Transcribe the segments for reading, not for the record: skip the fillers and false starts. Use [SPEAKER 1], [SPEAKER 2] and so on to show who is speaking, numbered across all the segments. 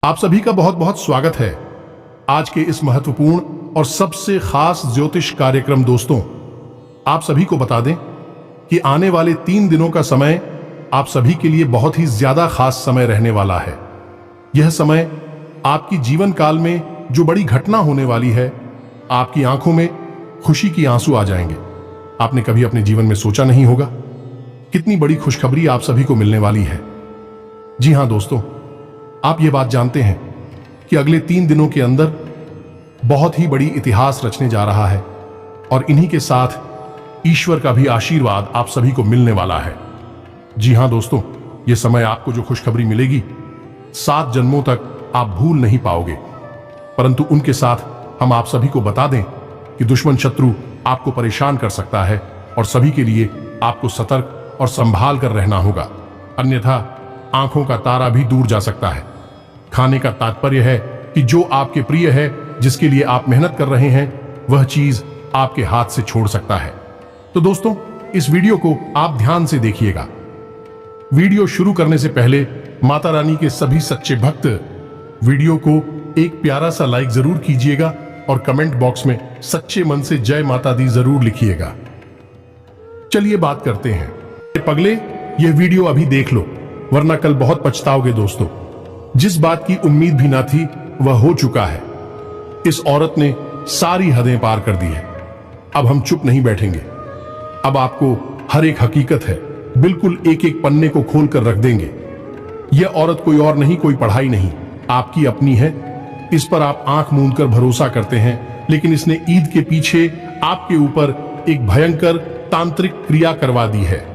[SPEAKER 1] आप सभी का बहुत बहुत स्वागत है आज के इस महत्वपूर्ण और सबसे खास ज्योतिष कार्यक्रम। दोस्तों, आप सभी को बता दें कि आने वाले 3 दिनों का समय आप सभी के लिए बहुत ही ज्यादा खास समय रहने वाला है। यह समय आपकी जीवन काल में जो बड़ी घटना होने वाली है, आपकी आंखों में खुशी की आंसू आ जाएंगे। आपने कभी अपने जीवन में सोचा नहीं होगा कितनी बड़ी खुशखबरी आप सभी को मिलने वाली है। जी हां दोस्तों, आप ये बात जानते हैं कि अगले 3 दिनों के अंदर बहुत ही बड़ी इतिहास रचने जा रहा है और इन्हीं के साथ ईश्वर का भी आशीर्वाद आप सभी को मिलने वाला है। जी हां दोस्तों, ये समय आपको जो खुशखबरी मिलेगी 7 जन्मों तक आप भूल नहीं पाओगे। परंतु उनके साथ हम आप सभी को बता दें कि दुश्मन शत्रु आपको परेशान कर सकता है और सभी के लिए आपको सतर्क और संभाल कर रहना होगा, अन्यथा आंखों का तारा भी दूर जा सकता है। खाने का तात्पर्य है कि जो आपके प्रिय है, जिसके लिए आप मेहनत कर रहे हैं, वह चीज आपके हाथ से छोड़ सकता है। तो दोस्तों, इस वीडियो को आप ध्यान से देखिएगा। वीडियो शुरू करने से पहले माता रानी के सभी सच्चे भक्त वीडियो को एक प्यारा सा लाइक जरूर कीजिएगा और कमेंट बॉक्स में सच्चे मन से जय माता दी जरूर लिखिएगा। चलिए बात करते हैं। पगले, यह वीडियो अभी देख लो, वरना कल बहुत पछताओगे। दोस्तों, जिस बात की उम्मीद भी ना थी वह हो चुका है। इस औरत ने सारी हदें पार कर दी है। अब हम चुप नहीं बैठेंगे। अब आपको हर एक हकीकत है बिल्कुल एक एक पन्ने को खोल कर रख देंगे। यह औरत कोई और नहीं, कोई पढ़ाई नहीं, आपकी अपनी है। इस पर आप आंख मूंद कर भरोसा करते हैं, लेकिन इसने ईद के पीछे आपके ऊपर एक भयंकर तांत्रिक क्रिया करवा दी है।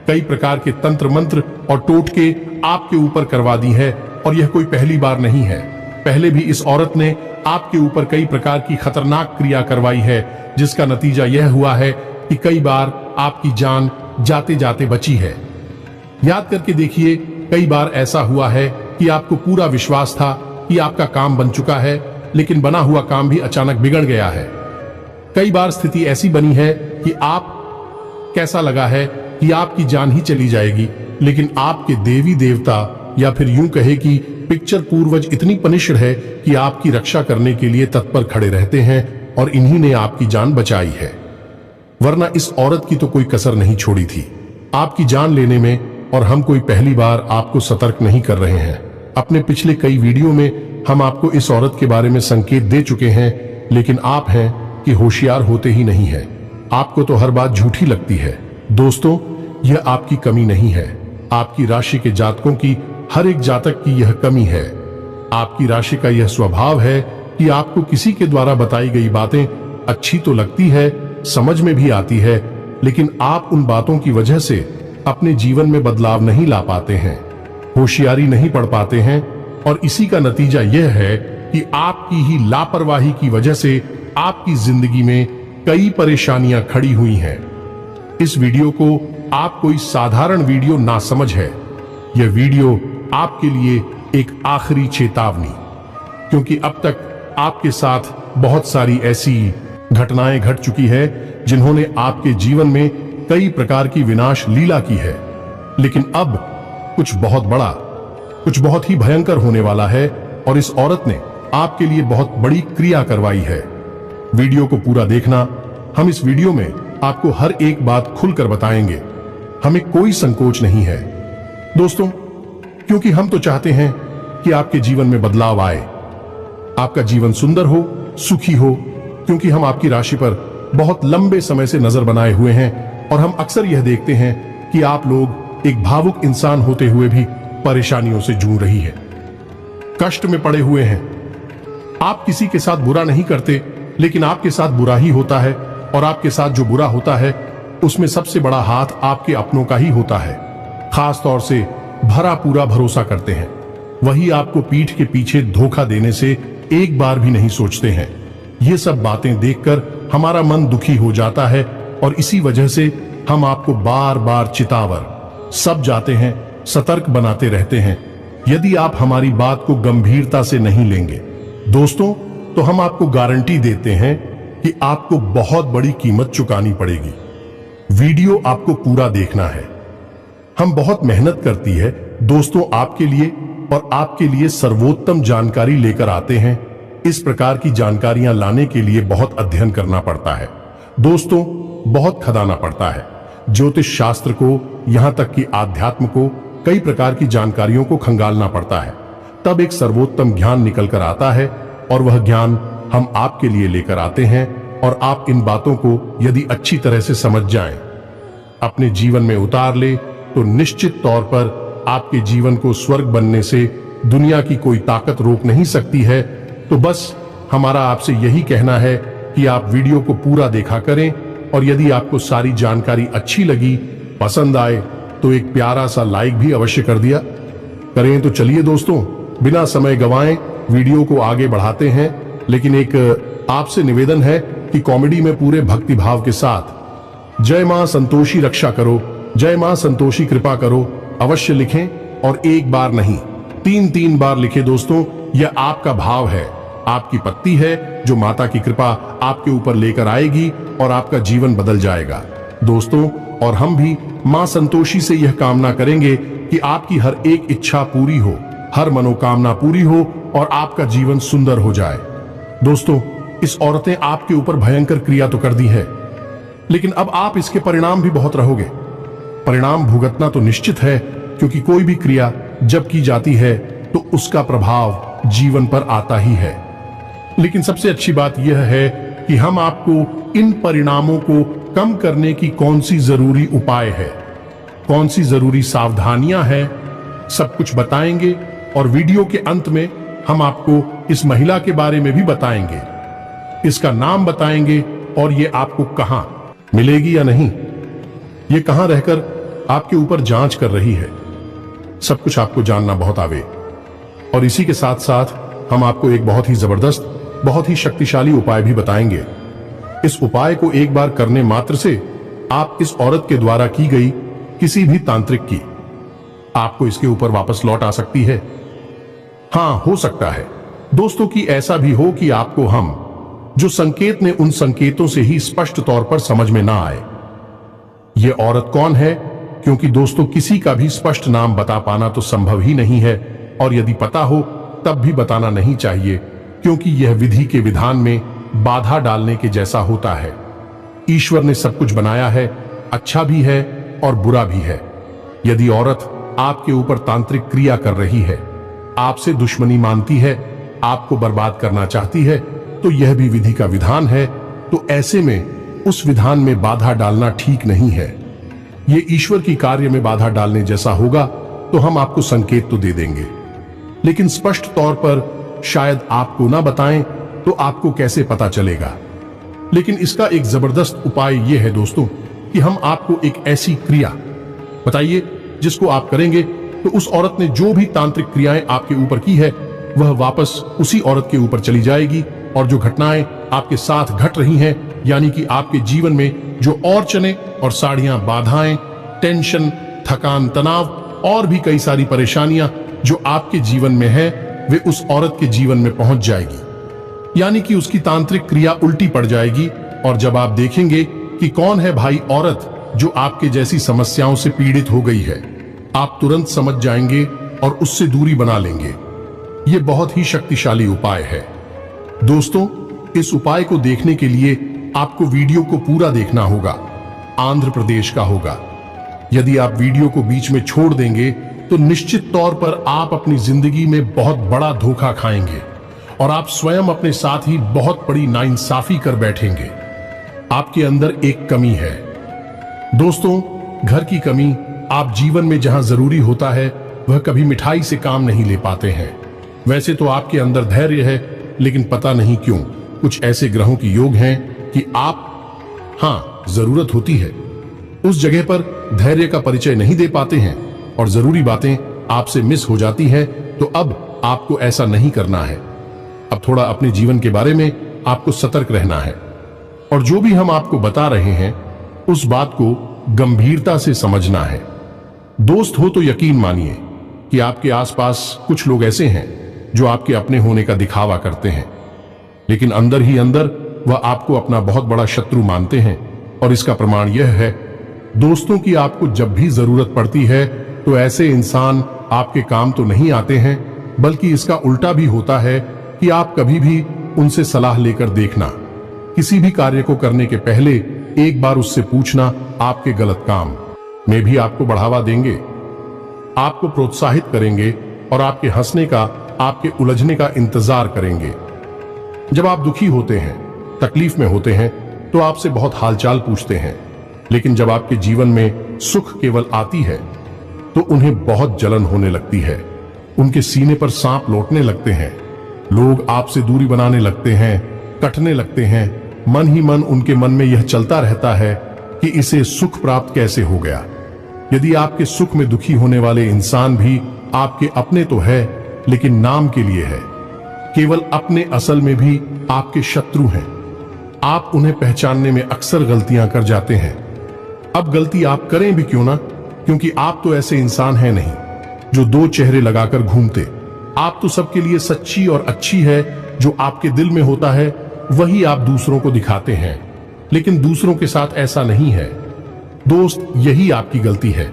[SPEAKER 1] कई प्रकार के तंत्र मंत्र और टोटके आपके ऊपर करवा दी है और यह कोई पहली बार नहीं है। पहले भी इस औरत ने आपके ऊपर कई प्रकार की खतरनाक क्रिया करवाई है, जिसका नतीजा यह हुआ है कि कई बार आपकी जान जाते जाते बची है। याद करके देखिए, कई बार ऐसा हुआ है कि आपको पूरा विश्वास था कि आपका काम बन चुका है, लेकिन बना हुआ काम भी अचानक बिगड़ गया है। कई बार स्थिति ऐसी बनी है कि आप कैसा लगा है कि आपकी जान ही चली जाएगी, लेकिन आपके देवी देवता या फिर यूं कहे कि पिक्चर पूर्वज इतनी पनिष्ड है कि आपकी रक्षा करने के लिए तत्पर खड़े रहते हैं और इन्हीं ने आपकी जान बचाई है। वरना इस औरत की तो कोई कसर नहीं छोड़ी थी आपकी जान लेने में, और हम कोई पहली बार आपको सतर्क नहीं कर रहे हैं। अपने पिछले कई वीडियो में हम आपको इस औरत के बारे में संकेत दे चुके हैं, लेकिन आप हैं कि होशियार होते ही नहीं है। आपको तो हर बात झूठी लगती है। दोस्तों, यह आपकी कमी नहीं है, आपकी राशि के जातकों की, हर एक जातक की यह कमी है। आपकी राशि का यह स्वभाव है कि आपको किसी के द्वारा बताई गई बातें अच्छी तो लगती है, समझ में भी आती है, लेकिन आप उन बातों की वजह से अपने जीवन में बदलाव नहीं ला पाते हैं, होशियारी नहीं पढ़ पाते हैं, और इसी का नतीजा यह है कि आपकी ही लापरवाही की वजह से आपकी जिंदगी में कई परेशानियां खड़ी हुई हैं। इस वीडियो को आप कोई साधारण वीडियो ना समझ है। यह वीडियो आपके लिए एक आखिरी चेतावनी, क्योंकि अब तक आपके साथ बहुत सारी ऐसी घटनाएं घट चुकी है जिन्होंने आपके जीवन में कई प्रकार की विनाश लीला की है, लेकिन अब कुछ बहुत बड़ा, कुछ बहुत ही भयंकर होने वाला है और इस औरत ने आपके लिए बहुत बड़ी क्रिया करवाई है। वीडियो को पूरा देखना। हम इस वीडियो में आपको हर एक बात खुलकर बताएंगे। हमें कोई संकोच नहीं है दोस्तों, क्योंकि हम तो चाहते हैं कि आपके जीवन में बदलाव आए, आपका जीवन सुंदर हो, सुखी हो, क्योंकि हम आपकी राशि पर बहुत लंबे समय से नजर बनाए हुए हैं और हम अक्सर यह देखते हैं कि आप लोग एक भावुक इंसान होते हुए भी परेशानियों से जूझ रही है, कष्ट में पड़े हुए हैं। आप किसी के साथ बुरा नहीं करते, लेकिन आपके साथ बुरा ही होता है, और आपके साथ जो बुरा होता है उसमें सबसे बड़ा हाथ आपके अपनों का ही होता है। खास तौर से भरा पूरा भरोसा करते हैं, वही आपको पीठ के पीछे धोखा देने से एक बार भी नहीं सोचते हैं। ये सब बातें देखकर हमारा मन दुखी हो जाता है और इसी वजह से हम आपको बार बार चितावर सब जाते हैं, सतर्क बनाते रहते हैं। यदि आप हमारी बात को गंभीरता से नहीं लेंगे दोस्तों, तो हम आपको गारंटी देते हैं कि आपको बहुत बड़ी कीमत चुकानी पड़ेगी। वीडियो आपको पूरा देखना है। हम बहुत मेहनत करती है दोस्तों आपके लिए, और आपके लिए सर्वोत्तम जानकारी लेकर आते हैं। इस प्रकार की जानकारियां लाने के लिए बहुत अध्ययन करना पड़ता है दोस्तों, बहुत खदाना पड़ता है। ज्योतिष शास्त्र को, यहां तक कि आध्यात्म को, कई प्रकार की जानकारियों को खंगालना पड़ता है, तब एक सर्वोत्तम ज्ञान निकल कर आता है। और वह ज्ञान हम आपके लिए लेकर आते हैं। और आप इन बातों को यदि अच्छी तरह से समझ जाएं, अपने जीवन में उतार ले, तो निश्चित तौर पर आपके जीवन को स्वर्ग बनने से दुनिया की कोई ताकत रोक नहीं सकती है। तो बस हमारा आपसे यही कहना है कि आप वीडियो को पूरा देखा करें, और यदि आपको सारी जानकारी अच्छी लगी, पसंद आए, तो एक प्यारा सा लाइक भी अवश्य कर दिया करें। तो चलिए दोस्तों, बिना समय गंवाएं वीडियो को आगे बढ़ाते हैं। लेकिन एक आपसे निवेदन है कि कॉमेडी में पूरे भक्ति भाव के साथ जय मां संतोषी रक्षा करो, जय मां संतोषी कृपा करो अवश्य लिखें, और एक बार नहीं, 3 बार लिखें दोस्तों। यह आपका भाव है, आपकी पत्ती है, जो माता की कृपा आपके ऊपर लेकर आएगी और आपका जीवन बदल जाएगा दोस्तों। और हम भी मां संतोषी से यह कामना करेंगे कि आपकी हर एक इच्छा पूरी हो, हर मनोकामना पूरी हो, और आपका जीवन सुंदर हो जाए दोस्तों। इस औरत ने आपके ऊपर भयंकर क्रिया तो कर दी है, लेकिन अब आप इसके परिणाम भी बहुत रहोगे। परिणाम भुगतना तो निश्चित है, क्योंकि कोई भी क्रिया जब की जाती है तो उसका प्रभाव जीवन पर आता ही है। लेकिन सबसे अच्छी बात यह है कि हम आपको इन परिणामों को कम करने की कौन सी जरूरी उपाय है, कौन सी जरूरी सावधानियां हैं, सब कुछ बताएंगे। और वीडियो के अंत में हम आपको इस महिला के बारे में भी बताएंगे, इसका नाम बताएंगे, और ये आपको कहां मिलेगी या नहीं, ये कहां रहकर आपके ऊपर जांच कर रही है, सब कुछ आपको जानना बहुत आवे। और इसी के साथ साथ हम आपको एक बहुत ही जबरदस्त, बहुत ही शक्तिशाली उपाय भी बताएंगे। इस उपाय को एक बार करने मात्र से आप इस औरत के द्वारा की गई किसी भी तांत्रिक की आपको इसके ऊपर वापस लौट आ सकती है। हां, हो सकता है दोस्तों कि ऐसा भी हो कि आपको हम जो संकेत ने, उन संकेतों से ही स्पष्ट तौर पर समझ में ना आए ये औरत कौन है, क्योंकि दोस्तों किसी का भी स्पष्ट नाम बता पाना तो संभव ही नहीं है। और यदि पता हो तब भी बताना नहीं चाहिए, क्योंकि यह विधि के विधान में बाधा डालने के जैसा होता है। ईश्वर ने सब कुछ बनाया है, अच्छा भी है और बुरा भी है। यदि औरत आपके ऊपर तांत्रिक क्रिया कर रही है, आपसे दुश्मनी मानती है, आपको बर्बाद करना चाहती है, तो यह भी विधि का विधान है। तो ऐसे में उस विधान में बाधा डालना ठीक नहीं है। ये ईश्वर की कार्य में बाधा डालने जैसा होगा, तो हम आपको संकेत तो दे देंगे, लेकिन स्पष्ट तौर पर शायद आपको ना बताएं तो आपको कैसे पता चलेगा। लेकिन इसका एक जबरदस्त उपाय यह है दोस्तों कि हम आपको एक ऐसी क्रिया बताइए जिसको आप करेंगे तो उस औरत ने जो भी तांत्रिक क्रियाएं आपके ऊपर की है वह वापस उसी औरत के ऊपर चली जाएगी, और जो घटनाएं आपके साथ घट रही हैं, यानी कि आपके जीवन में जो और चने और साड़ियां, बाधाएं, टेंशन, थकान, तनाव और भी कई सारी परेशानियां जो आपके जीवन में है, वे उस औरत के जीवन में पहुंच जाएगी। यानी कि उसकी तांत्रिक क्रिया उल्टी पड़ जाएगी। और जब आप देखेंगे कि कौन है भाई औरत जो आपके जैसी समस्याओं से पीड़ित हो गई है, आप तुरंत समझ जाएंगे और उससे दूरी बना लेंगे। यह बहुत ही शक्तिशाली उपाय है दोस्तों। इस उपाय को देखने के लिए आपको वीडियो को पूरा देखना होगा। आंध्र प्रदेश का होगा। यदि आप वीडियो को बीच में छोड़ देंगे तो निश्चित तौर पर आप अपनी जिंदगी में बहुत बड़ा धोखा खाएंगे, और आप स्वयं अपने साथ ही बहुत बड़ी नाइंसाफी कर बैठेंगे। आपके अंदर एक कमी है दोस्तों, घर की कमी। आप जीवन में जहां जरूरी होता है वह कभी मिठाई से काम नहीं ले पाते हैं। वैसे तो आपके अंदर धैर्य है, लेकिन पता नहीं क्यों कुछ ऐसे ग्रहों की योग हैं कि आप, हां, जरूरत होती है उस जगह पर धैर्य का परिचय नहीं दे पाते हैं, और जरूरी बातें आपसे मिस हो जाती हैं। तो अब आपको ऐसा नहीं करना है। अब थोड़ा अपने जीवन के बारे में आपको सतर्क रहना है, और जो भी हम आपको बता रहे हैं उस बात को गंभीरता से समझना है। दोस्त हो तो यकीन मानिए कि आपके आसपास कुछ लोग ऐसे हैं जो आपके अपने होने का दिखावा करते हैं, लेकिन अंदर ही अंदर वह आपको अपना बहुत बड़ा शत्रु मानते हैं। और इसका प्रमाण यह है दोस्तों कि आपको जब भी जरूरत पड़ती है तो ऐसे इंसान आपके काम तो नहीं आते हैं, बल्कि इसका उल्टा भी होता है कि आप कभी भी उनसे सलाह लेकर देखना। किसी भी कार्य को करने के पहले एक बार उससे पूछना आपके गलत काम में भी आपको बढ़ावा देंगे, आपको प्रोत्साहित करेंगे और आपके हंसने का, आपके उलझने का इंतजार करेंगे। जब आप दुखी होते हैं, तकलीफ में होते हैं, तो आपसे बहुत हालचाल पूछते हैं, लेकिन जब आपके जीवन में सुख केवल आती है तो उन्हें बहुत जलन होने लगती है। उनके सीने पर सांप लौटने लगते हैं। लोग आपसे दूरी बनाने लगते हैं, कटने लगते हैं। मन ही मन उनके मन में यह चलता रहता है कि इसे सुख प्राप्त कैसे हो गया। यदि आपके सुख में दुखी होने वाले इंसान भी आपके अपने तो है, लेकिन नाम के लिए है, केवल अपने, असल में भी आपके शत्रु हैं। आप उन्हें पहचानने में अक्सर गलतियां कर जाते हैं। अब गलती आप करें भी क्यों ना, क्योंकि आप तो ऐसे इंसान हैं नहीं जो दो चेहरे लगाकर घूमते। आप तो सबके लिए सच्ची और अच्छी है। जो आपके दिल में होता है वही आप दूसरों को दिखाते हैं, लेकिन दूसरों के साथ ऐसा नहीं है। दोस्त, यही आपकी गलती है।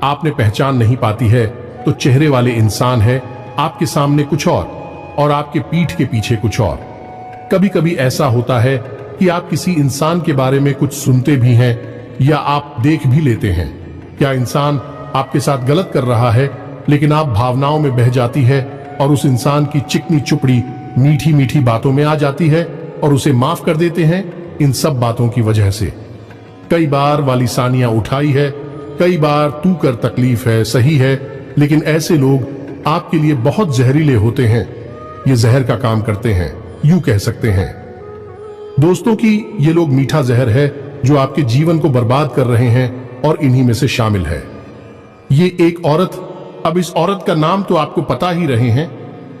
[SPEAKER 1] आपने पहचान नहीं पाती है तो चेहरे वाले इंसान है आपके सामने कुछ और आपके पीठ के पीछे कुछ और। कभी कभी ऐसा होता है कि आप किसी इंसान के बारे में कुछ सुनते भी हैं या आप देख भी लेते हैं। क्या इंसान आपके साथ गलत कर रहा है, लेकिन आप भावनाओं में बह जाती है और उस इंसान की चिकनी चुपड़ी मीठी मीठी बातों में आ जाती है और उसे माफ कर देते हैं। इन सब बातों की वजह से कई बार वाली सानियां उठाई है, कई बार तू कर तकलीफ है, सही है, लेकिन ऐसे लोग आपके लिए बहुत जहरीले होते हैं। ये जहर का काम करते हैं, यूं कह सकते हैं दोस्तों कि ये लोग मीठा जहर है जो आपके जीवन को बर्बाद कर रहे हैं, और इन्हीं में से शामिल है ये एक औरत। अब इस औरत का नाम तो आपको पता ही रहे हैं,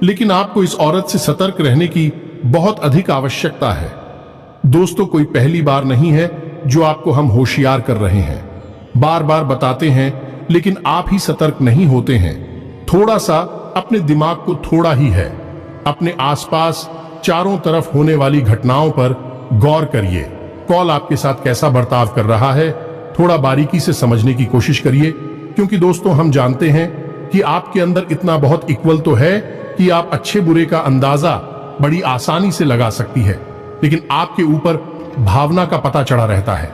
[SPEAKER 1] लेकिन आपको इस औरत से सतर्क रहने की बहुत अधिक आवश्यकता है। दोस्तों, कोई पहली बार नहीं है जो आपको हम होशियार कर रहे हैं, बार बार बताते हैं, लेकिन आप ही सतर्क नहीं होते हैं। थोड़ा सा अपने दिमाग को थोड़ा ही है, अपने आसपास चारों तरफ होने वाली घटनाओं पर गौर करिए। कौन आपके साथ कैसा बर्ताव कर रहा है, थोड़ा बारीकी से समझने की कोशिश करिए, क्योंकि दोस्तों हम जानते हैं कि आपके अंदर इतना बहुत इक्वल तो है कि आप अच्छे बुरे का अंदाजा बड़ी आसानी से लगा सकती है, लेकिन आपके ऊपर भावना का पता चढ़ा रहता है।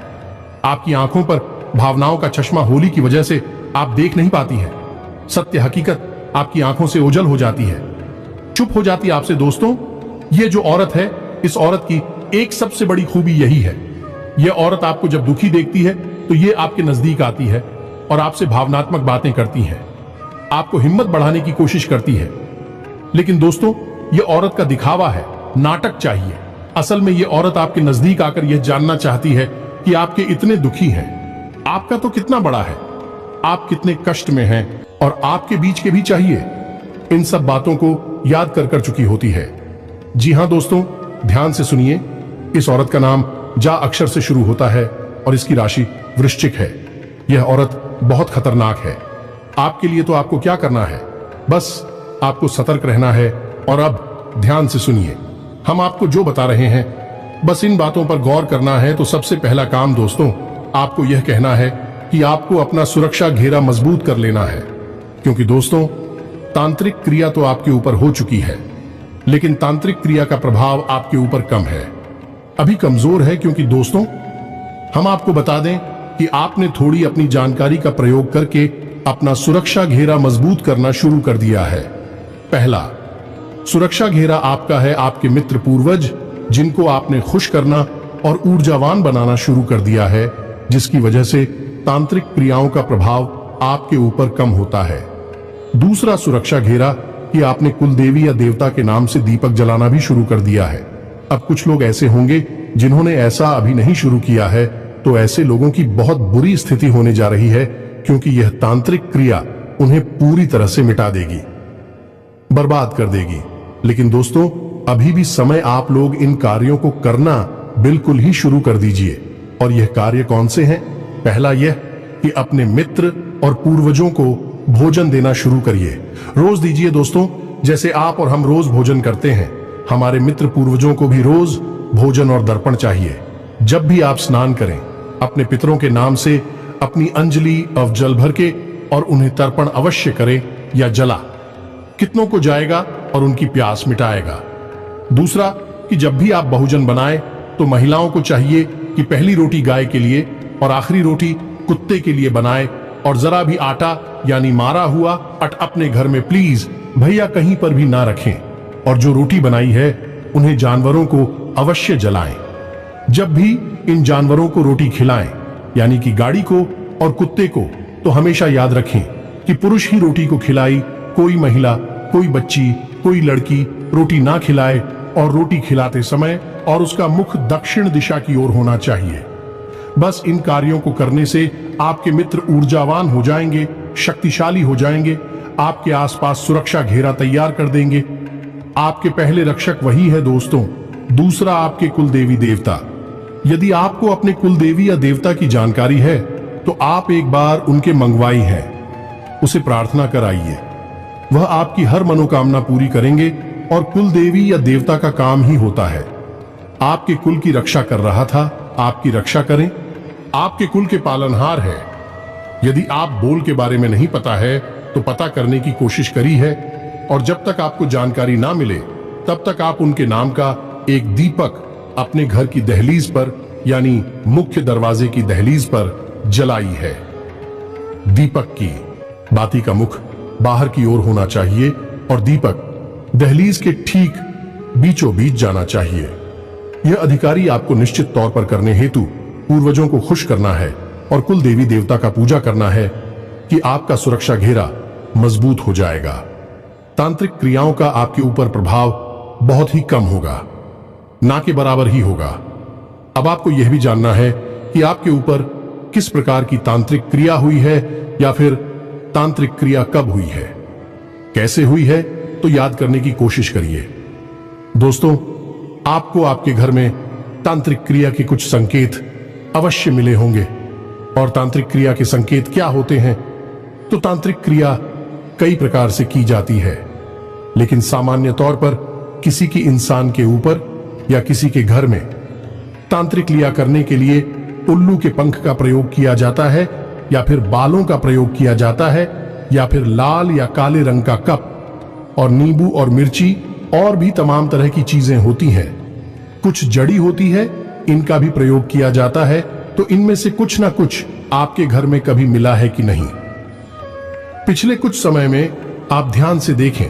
[SPEAKER 1] आपकी आंखों पर भावनाओं का चश्मा होली की वजह से आप देख नहीं पाती है। सत्य हकीकत आपकी आंखों से ओझल हो जाती है, चुप हो जाती है आपसे। दोस्तों, ये जो औरत है, इस औरत की एक सबसे बड़ी खूबी यही है। यह औरत आपको जब दुखी देखती है तो ये आपके नजदीक आती है और आपसे भावनात्मक बातें करती है, आपको हिम्मत बढ़ाने की कोशिश करती है। लेकिन दोस्तों, यह औरत का दिखावा है, नाटक चाहिए। असल में यह औरत आपके नजदीक आकर यह जानना चाहती है कि आपके इतने दुखी हैं, आपका तो कितना बड़ा है, आप कितने कष्ट में हैं, और आपके बीच के भी चाहिए। इन सब बातों को याद कर चुकी होती है। जी हां दोस्तों, ध्यान से सुनिए। इस औरत का नाम जा अक्षर से शुरू होता है और इसकी राशि वृश्चिक है। यह औरत बहुत खतरनाक है। आपके लिए तो आपको क्या करना है, बस आपको सतर्क रहना है। और अब ध्यान से सुनिए, हम आपको जो बता रहे हैं बस इन बातों पर गौर करना है। तो सबसे पहला काम दोस्तों, आपको यह कहना है कि आपको अपना सुरक्षा घेरा मजबूत कर लेना है, क्योंकि दोस्तों तांत्रिक क्रिया तो आपके ऊपर हो चुकी है, लेकिन तांत्रिक क्रिया का प्रभाव आपके ऊपर कम है, अभी कमजोर है। क्योंकि दोस्तों, हम आपको बता दें कि आपने थोड़ी अपनी जानकारी का प्रयोग करके अपना सुरक्षा घेरा मजबूत करना शुरू कर दिया है। पहला सुरक्षा घेरा आपका है आपके मित्र पूर्वज, जिनको आपने खुश करना और ऊर्जावान बनाना शुरू कर दिया है, जिसकी वजह से तांत्रिक क्रियाओं का प्रभाव आपके ऊपर कम होता है। दूसरा सुरक्षा घेरा कि आपने कुल देवी या देवता के नाम से दीपक जलाना भी शुरू कर दिया है। अब कुछ लोग ऐसे होंगे जिन्होंने ऐसा अभी नहीं शुरू किया है, तो ऐसे लोगों की बहुत बुरी स्थिति होने जा रही है, क्योंकि यह तांत्रिक क्रिया उन्हें पूरी तरह से मिटा देगी, बर्बाद कर देगी। लेकिन दोस्तों, अभी भी समय, आप लोग इन कार्यों को करना बिल्कुल ही शुरू कर दीजिए। और यह कार्य कौन से हैं? पहला यह कि अपने मित्र और पूर्वजों को भोजन देना शुरू करिए। रोज दीजिए दोस्तों, जैसे आप और हम रोज भोजन करते हैं, हमारे मित्र पूर्वजों को भी रोज भोजन और दर्पण चाहिए। जब भी आप स्नान करें, अपने पितरों के नाम से अपनी अंजलि of जल भर के और उन्हें तर्पण अवश्य करें। या जला, कितनों को जाएगा और उनकी प्यास मिटाएगा। दूसरा कि जब भी आप भोजन बनाएं तो महिलाओं को चाहिए कि पहली रोटी गाय के लिए और आखिरी रोटी कुत्ते के लिए बनाए, और जरा भी आटा यानी मारा हुआ अपने घर में प्लीज भैया कहीं पर भी ना रखें, और जो रोटी बनाई है उन्हें जानवरों को अवश्य जलाएं। जब भी इन जानवरों को रोटी खिलाएं यानी कि गाड़ी को और कुत्ते को, तो हमेशा याद रखें कि पुरुष ही रोटी को खिलाई, कोई महिला, कोई बच्ची, कोई लड़की रोटी ना खिलाए, और रोटी खिलाते समय और उसका मुख दक्षिण दिशा की ओर होना चाहिए। बस इन कार्यों को करने से आपके मित्र ऊर्जावान हो जाएंगे, शक्तिशाली हो जाएंगे, आपके आसपास सुरक्षा घेरा तैयार कर देंगे। आपके पहले रक्षक वही है दोस्तों। दूसरा आपके कुल देवी देवता। यदि आपको अपने कुल देवी या देवता की जानकारी है तो आप एक बार उनके मंगवाई हैं, उसे प्रार्थना कराइए, वह आपकी हर मनोकामना पूरी करेंगे, और कुल देवी या देवता का काम ही होता है आपके कुल की रक्षा कर रहा था, आपकी रक्षा करें। आपके कुल के पालनहार है। यदि आप बोल के बारे में नहीं पता है तो पता करने की कोशिश करी है, और जब तक आपको जानकारी ना मिले तब तक आप उनके नाम का एक दीपक अपने घर की दहलीज पर यानी मुख्य दरवाजे की दहलीज पर जलाई है। दीपक की बाती का मुख बाहर की ओर होना चाहिए और दीपक दहलीज के ठीक बीचों बीच जाना चाहिए। यह अधिकारी आपको निश्चित तौर पर करने हेतु पूर्वजों को खुश करना है और कुल देवी देवता का पूजा करना है कि आपका सुरक्षा घेरा मजबूत हो जाएगा। तांत्रिक क्रियाओं का आपके ऊपर प्रभाव बहुत ही कम होगा, ना के बराबर ही होगा। अब आपको यह भी जानना है कि आपके ऊपर किस प्रकार की तांत्रिक क्रिया हुई है, या फिर तांत्रिक क्रिया कब हुई है, कैसे हुई है, तो याद करने की कोशिश करिए। दोस्तों, आपको आपके घर में तांत्रिक क्रिया के कुछ संकेत अवश्य मिले होंगे। और तांत्रिक क्रिया के संकेत क्या होते हैं? तो तांत्रिक क्रिया कई प्रकार से की जाती है, लेकिन सामान्य तौर पर किसी की इंसान के ऊपर या किसी के घर में तांत्रिक क्रिया करने के लिए उल्लू के पंख का प्रयोग किया जाता है, या फिर बालों का प्रयोग किया जाता है, या फिर लाल या काले रंग का कप और नींबू और मिर्ची और भी तमाम तरह की चीजें होती हैं। कुछ जड़ी होती है, इनका भी प्रयोग किया जाता है। तो इनमें से कुछ ना कुछ आपके घर में कभी मिला है कि नहीं? पिछले कुछ समय में आप ध्यान से देखें,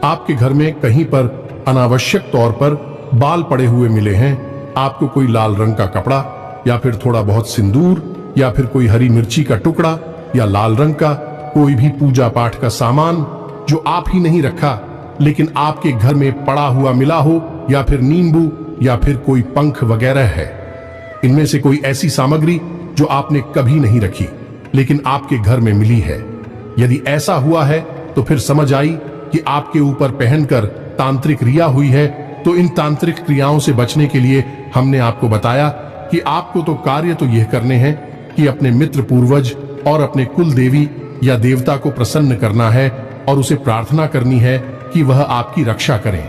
[SPEAKER 1] आपके घर में कहीं पर अनावश्यक तौर पर बाल पड़े हुए मिले हैं। आपको कोई लाल रंग का कपड़ा, या फिर थोड़ा बहुत सिंदूर, या फिर कोई हरी मिर्ची का टुकड़ा, या लाल रंग का कोई भी पूजा पाठ का सामान जो आप ही नहीं रखा लेकिन आपके घर में पड़ा हुआ मिला हो, या फिर नींबू, या फिर कोई पंख वगैरह है। इनमें से कोई ऐसी सामग्री जो आपने कभी नहीं रखी लेकिन आपके घर में मिली है। यदि ऐसा हुआ है तो फिर समझ आई कि आपके ऊपर पहनकर तांत्रिक क्रिया हुई है। तो इन तांत्रिक क्रियाओं से बचने के लिए हमने आपको बताया कि आपको तो कार्य तो यह करने हैं कि अपने मित्र पूर्वज और अपने कुल देवी या देवता को प्रसन्न करना है और उसे प्रार्थना करनी है कि वह आपकी रक्षा करें।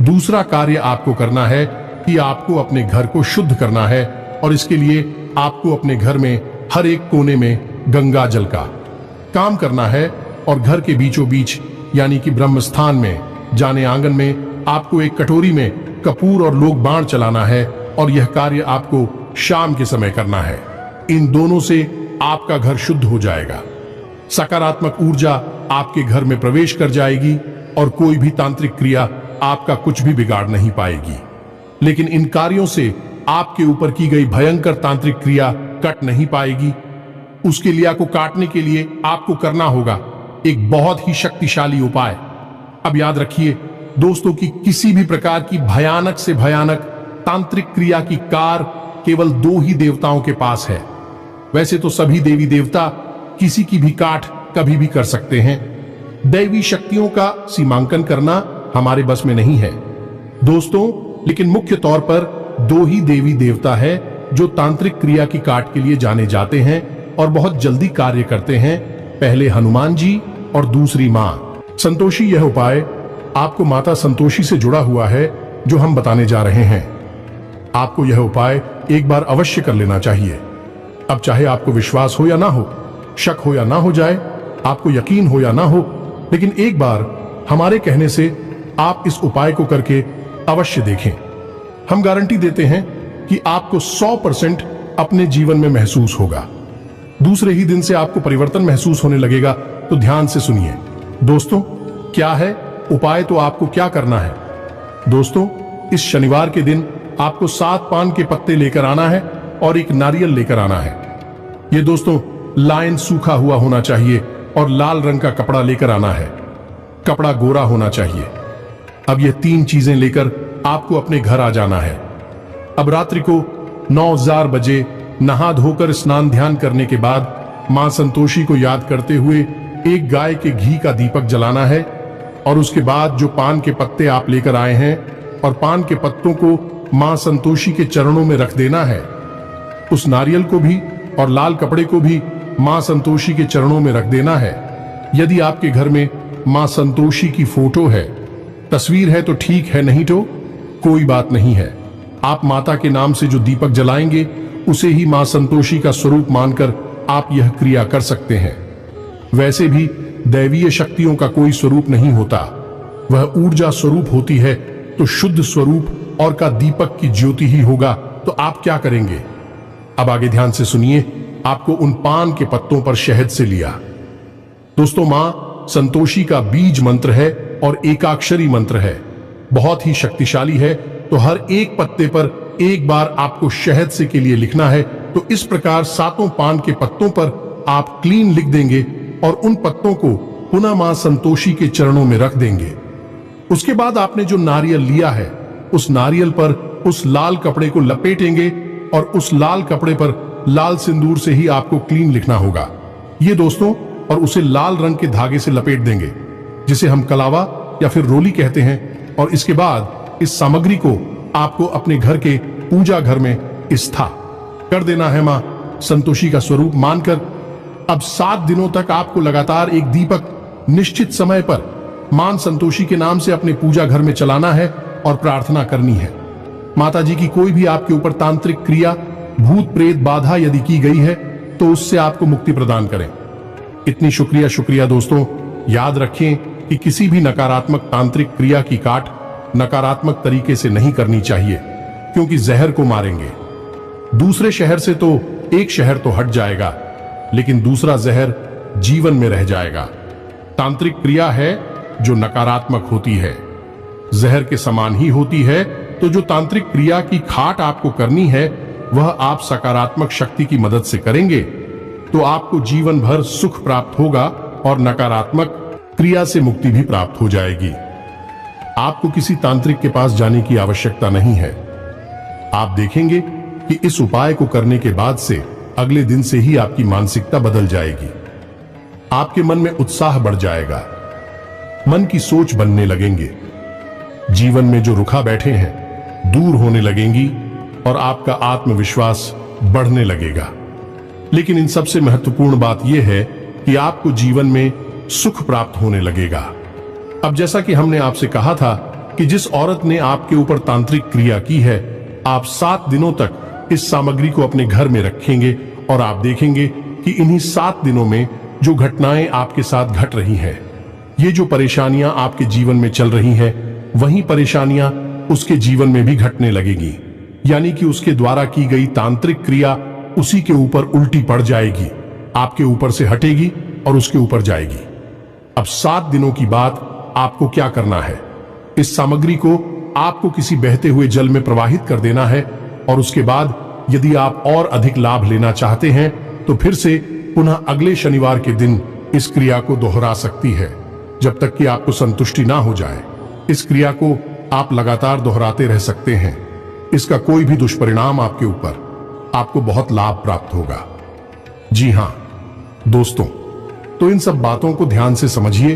[SPEAKER 1] दूसरा कार्य आपको करना है कि आपको अपने घर को शुद्ध करना है, और इसके लिए आपको अपने घर में हर एक कोने में गंगा जल का काम करना है, और घर के बीचों बीच यानी कि ब्रह्म स्थान में जाने आंगन में आपको एक कटोरी में कपूर और लोक बाण चलाना है, और यह कार्य आपको शाम के समय करना है। इन दोनों से आपका घर शुद्ध हो जाएगा, सकारात्मक ऊर्जा आपके घर में प्रवेश कर जाएगी, और कोई भी तांत्रिक क्रिया आपका कुछ भी बिगाड़ नहीं पाएगी। लेकिन इन कार्यों से आपके ऊपर की गई भयंकर तांत्रिक क्रिया कट नहीं पाएगी। उसके लिया को काटने के लिए आपको करना होगा एक बहुत ही शक्तिशाली उपाय। अब याद रखिए दोस्तों कि किसी भी प्रकार की भयानक से भयानक तांत्रिक क्रिया की कार केवल 2 ही देवताओं के पास है। वैसे तो सभी देवी देवता किसी की भी काट कभी भी कर सकते हैं। दैवी शक्तियों का सीमांकन करना हमारे बस में नहीं है दोस्तों, लेकिन मुख्य तौर पर 2 ही देवी देवता है जो तांत्रिक क्रिया की काट के लिए जाने जाते हैं और बहुत जल्दी कार्य करते हैं। पहले हनुमान जी और दूसरी मां संतोषी। यह उपाय आपको माता संतोषी से जुड़ा हुआ है जो हम बताने जा रहे हैं। आपको यह उपाय एक बार अवश्य कर लेना चाहिए। अब चाहे आपको विश्वास हो या ना हो, शक हो या ना हो जाए, आपको यकीन हो या ना हो, लेकिन एक बार हमारे कहने से आप इस उपाय को करके अवश्य देखें। हम गारंटी देते हैं कि आपको 100% अपने जीवन में महसूस होगा। दूसरे ही दिन से आपको परिवर्तन महसूस होने लगेगा। तो ध्यान से सुनिए दोस्तों, क्या है उपाय, तो आपको क्या करना है। दोस्तों, इस शनिवार के दिन आपको 7 पान के पत्ते लेकर आना है और एक नारियल लेकर आना है। ये दोस्तों लाइन सूखा हुआ होना चाहिए और लाल रंग का कपड़ा लेकर आना है। कपड़ा गोरा होना चाहिए। अब ये 3 चीजें लेकर आपको अपने घर आ जाना है। अब रात्रि को 9:00 बजे नहा धोकर स्नान ध्यान करने के बाद मां संतोषी को याद करते हुए एक गाय के घी का दीपक जलाना है और उसके बाद जो पान के पत्ते आप लेकर आए हैं और पान के पत्तों को मां संतोषी के चरणों में रख देना है। उस नारियल को भी और लाल कपड़े को भी मां संतोषी के चरणों में रख देना है। यदि आपके घर में मां संतोषी की फोटो है, तस्वीर है तो ठीक है, नहीं तो कोई बात नहीं है। आप माता के नाम से जो दीपक जलाएंगे उसे ही मां संतोषी का स्वरूप मानकर आप यह क्रिया कर सकते हैं। वैसे भी दैवीय शक्तियों का कोई स्वरूप नहीं होता, वह ऊर्जा स्वरूप होती है। तो शुद्ध स्वरूप और का दीपक की ज्योति ही होगा। तो आप क्या करेंगे, अब आगे ध्यान से सुनिए। आपको उन पान के पत्तों पर शहद से लिया। दोस्तों, मां संतोषी का बीज मंत्र है और एकाक्षरी मंत्र है, बहुत ही शक्तिशाली है। तो हर एक पत्ते पर एक बार आपको शहद से के लिए लिखना है। तो इस प्रकार 7 पान के पत्तों पर आप क्लीन लिख देंगे और उन पत्तों को पुनः मां संतोषी के चरणों में रख देंगे। उसके बाद आपने जो नारियल लिया है, उस नारियल पर उस लाल कपड़े को लपेटेंगे और उस लाल कपड़े पर लाल सिंदूर से ही आपको क्लीन लिखना होगा। ये दोस्तों, और उसे लाल रंग के धागे से लपेट देंगे, जिसे हम कलावा या फिर रोली कहते हैं। और इसके बाद इस सामग्री को आपको अपने घर के पूजा घर में स्थापित कर देना है मां संतोषी का स्वरूप मानकर। अब 7 दिनों तक आपको लगातार एक दीपक निश्चित समय पर मां संतोषी के नाम से अपने पूजा घर में चलाना है और प्रार्थना करनी है। माता जी की कोई भी आपके ऊपर तांत्रिक क्रिया, भूत प्रेत बाधा यदि की गई है तो उससे आपको मुक्ति प्रदान करें। इतनी शुक्रिया दोस्तों। याद रखें कि किसी भी नकारात्मक तांत्रिक क्रिया की काट नकारात्मक तरीके से नहीं करनी चाहिए, क्योंकि जहर को मारेंगे। दूसरे शहर से तो एक शहर तो हट जाएगा, लेकिन दूसरा जहर जीवन में रह जाएगा। तांत्रिक क्रिया है जो नकारात्मक होती है, जहर के समान ही होती है। तो जो तांत्रिक क्रिया की खाट आपको करनी है वह आप सकारात्मक शक्ति की मदद से करेंगे तो आपको जीवन भर सुख प्राप्त होगा और नकारात्मक क्रिया से मुक्ति भी प्राप्त हो जाएगी। आपको किसी तांत्रिक के पास जाने की आवश्यकता नहीं है। आप देखेंगे कि इस उपाय को करने के बाद से अगले दिन से ही आपकी मानसिकता बदल जाएगी। आपके मन में उत्साह बढ़ जाएगा, मन की सोच बनने लगेंगे, जीवन में जो रुखा बैठे हैं दूर होने लगेंगी और आपका आत्मविश्वास बढ़ने लगेगा। लेकिन इन सबसे महत्वपूर्ण बात यह है कि आपको जीवन में सुख प्राप्त होने लगेगा। अब जैसा कि हमने आपसे कहा था कि जिस औरत ने आपके ऊपर तांत्रिक क्रिया की है, आप 7 दिनों तक इस सामग्री को अपने घर में रखेंगे और आप देखेंगे कि इन्हीं 7 दिनों में जो घटनाएं आपके साथ घट रही हैं, ये जो परेशानियां आपके जीवन में चल रही हैं, वही परेशानियां उसके जीवन में भी घटने लगेगी। यानी कि उसके द्वारा की गई तांत्रिक क्रिया उसी के ऊपर उल्टी पड़ जाएगी, आपके ऊपर से हटेगी और उसके ऊपर जाएगी। अब 7 दिनों की बात आपको क्या करना है, इस सामग्री को आपको किसी बहते हुए जल में प्रवाहित कर देना है और उसके बाद यदि आप और अधिक लाभ लेना चाहते हैं तो फिर से पुनः अगले शनिवार के दिन इस क्रिया को दोहरा सकती है जब तक कि आपको संतुष्टि ना हो जाए। इस क्रिया को आप लगातार दोहराते रह सकते हैं। इसका कोई भी दुष्परिणाम आपके ऊपर, आपको बहुत लाभ प्राप्त होगा। जी हां दोस्तों, तो इन सब बातों को ध्यान से समझिए